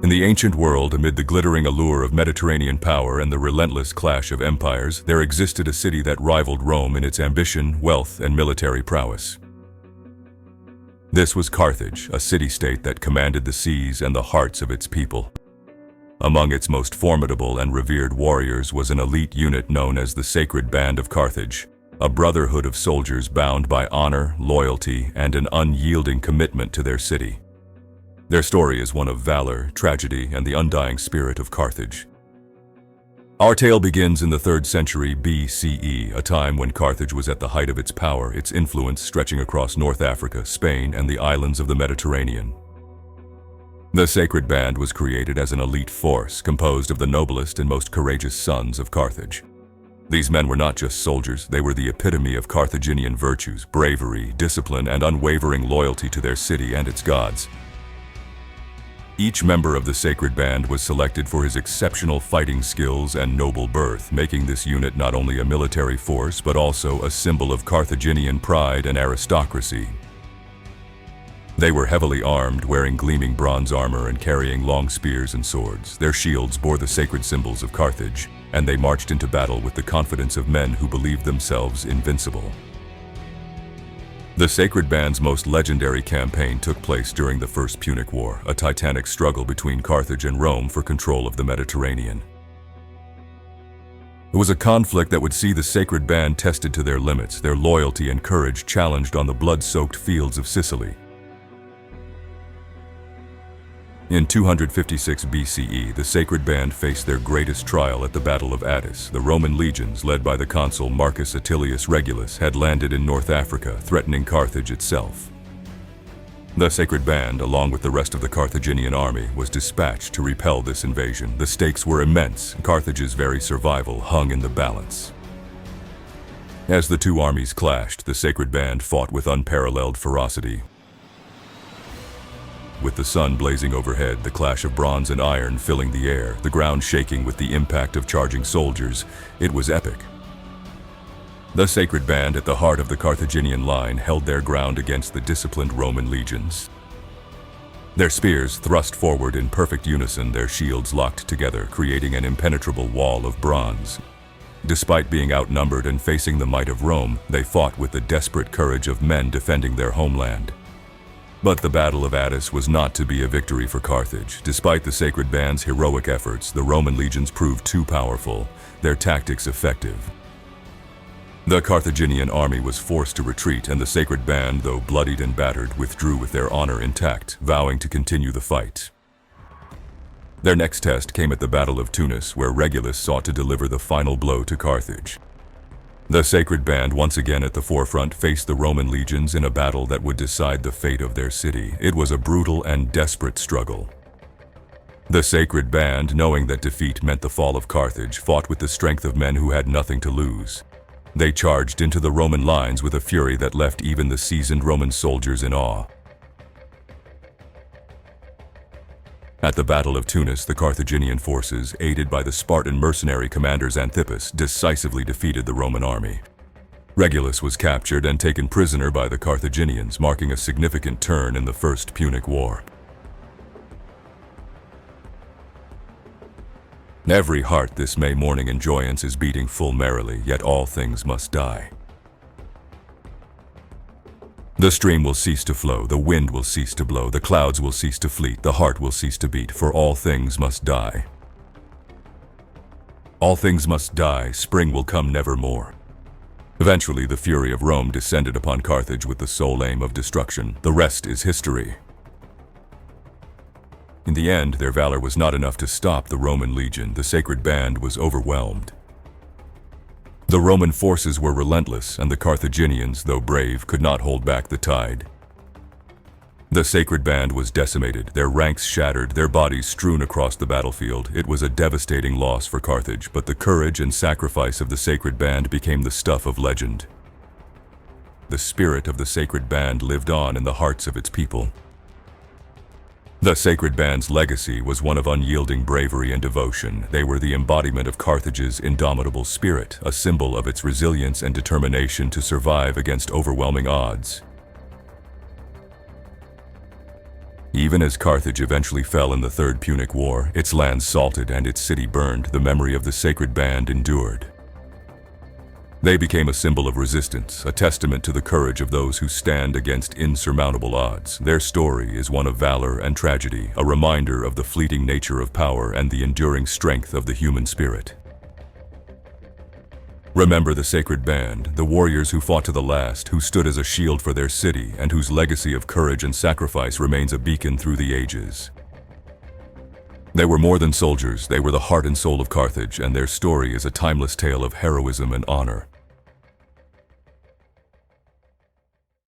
In the ancient world, amid the glittering allure of Mediterranean power and the relentless clash of empires, there existed a city that rivaled Rome in its ambition, wealth, and military prowess. This was Carthage, a city-state that commanded the seas and the hearts of its people. Among its most formidable and revered warriors was an elite unit known as the Sacred Band of Carthage, a brotherhood of soldiers bound by honor, loyalty, and an unyielding commitment to their city. Their story is one of valor, tragedy, and the undying spirit of Carthage. Our tale begins in the 3rd century BCE, a time when Carthage was at the height of its power, its influence stretching across North Africa, Spain, and the islands of the Mediterranean. The Sacred Band was created as an elite force composed of the noblest and most courageous sons of Carthage. These men were not just soldiers, they were the epitome of Carthaginian virtues, bravery, discipline, and unwavering loyalty to their city and its gods. Each member of the Sacred Band was selected for his exceptional fighting skills and noble birth, making this unit not only a military force but also a symbol of Carthaginian pride and aristocracy. They were heavily armed, wearing gleaming bronze armor and carrying long spears and swords. Their shields bore the sacred symbols of Carthage, and they marched into battle with the confidence of men who believed themselves invincible. The Sacred Band's most legendary campaign took place during the First Punic War, a titanic struggle between Carthage and Rome for control of the Mediterranean. It was a conflict that would see the Sacred Band tested to their limits, their loyalty and courage challenged on the blood-soaked fields of Sicily. In 256 BCE, the Sacred Band faced their greatest trial at the Battle of Attis. The Roman legions, led by the consul Marcus Atilius Regulus, had landed in North Africa, threatening Carthage itself. The Sacred Band, along with the rest of the Carthaginian army, was dispatched to repel this invasion. The stakes were immense. Carthage's very survival hung in the balance. As the two armies clashed, the Sacred Band fought with unparalleled ferocity. With the sun blazing overhead, the clash of bronze and iron filling the air, the ground shaking with the impact of charging soldiers, it was epic. The Sacred Band, at the heart of the Carthaginian line, held their ground against the disciplined Roman legions. Their spears thrust forward in perfect unison, their shields locked together, creating an impenetrable wall of bronze. Despite being outnumbered and facing the might of Rome, they fought with the desperate courage of men defending their homeland. But the Battle of Attis was not to be a victory for Carthage. Despite the Sacred Band's heroic efforts, the Roman legions proved too powerful, their tactics effective. The Carthaginian army was forced to retreat, and the Sacred Band, though bloodied and battered, withdrew with their honor intact, vowing to continue the fight. Their next test came at the Battle of Tunis, where Regulus sought to deliver the final blow to Carthage. The Sacred Band, once again at the forefront, faced the Roman legions in a battle that would decide the fate of their city. It was a brutal and desperate struggle. The Sacred Band, knowing that defeat meant the fall of Carthage, fought with the strength of men who had nothing to lose. They charged into the Roman lines with a fury that left even the seasoned Roman soldiers in awe. At the Battle of Tunis, the Carthaginian forces, aided by the Spartan mercenary commander Xanthippus, decisively defeated the Roman army. Regulus was captured and taken prisoner by the Carthaginians, marking a significant turn in the First Punic War. Every heart this May morning in joyance is beating full merrily, yet all things must die. The stream will cease to flow, the wind will cease to blow, the clouds will cease to fleet, the heart will cease to beat, for all things must die. All things must die, spring will come nevermore. Eventually, the fury of Rome descended upon Carthage with the sole aim of destruction. The rest is history. In the end, their valor was not enough to stop the Roman legion. The Sacred Band was overwhelmed. The Roman forces were relentless, and the Carthaginians, though brave, could not hold back the tide. The Sacred Band was decimated, their ranks shattered, their bodies strewn across the battlefield. It was a devastating loss for Carthage, but the courage and sacrifice of the Sacred Band became the stuff of legend. The spirit of the Sacred Band lived on in the hearts of its people. The Sacred Band's legacy was one of unyielding bravery and devotion. They were the embodiment of Carthage's indomitable spirit, a symbol of its resilience and determination to survive against overwhelming odds. Even as Carthage eventually fell in the Third Punic War, its lands salted and its city burned, the memory of the sacred band endured. They became a symbol of resistance, a testament to the courage of those who stand against insurmountable odds. Their story is one of valor and tragedy, a reminder of the fleeting nature of power and the enduring strength of the human spirit. Remember the sacred band, the warriors who fought to the last, who stood as a shield for their city, and whose legacy of courage and sacrifice remains a beacon through the ages. They were more than soldiers, they were the heart and soul of Carthage, and their story is a timeless tale of heroism and honor.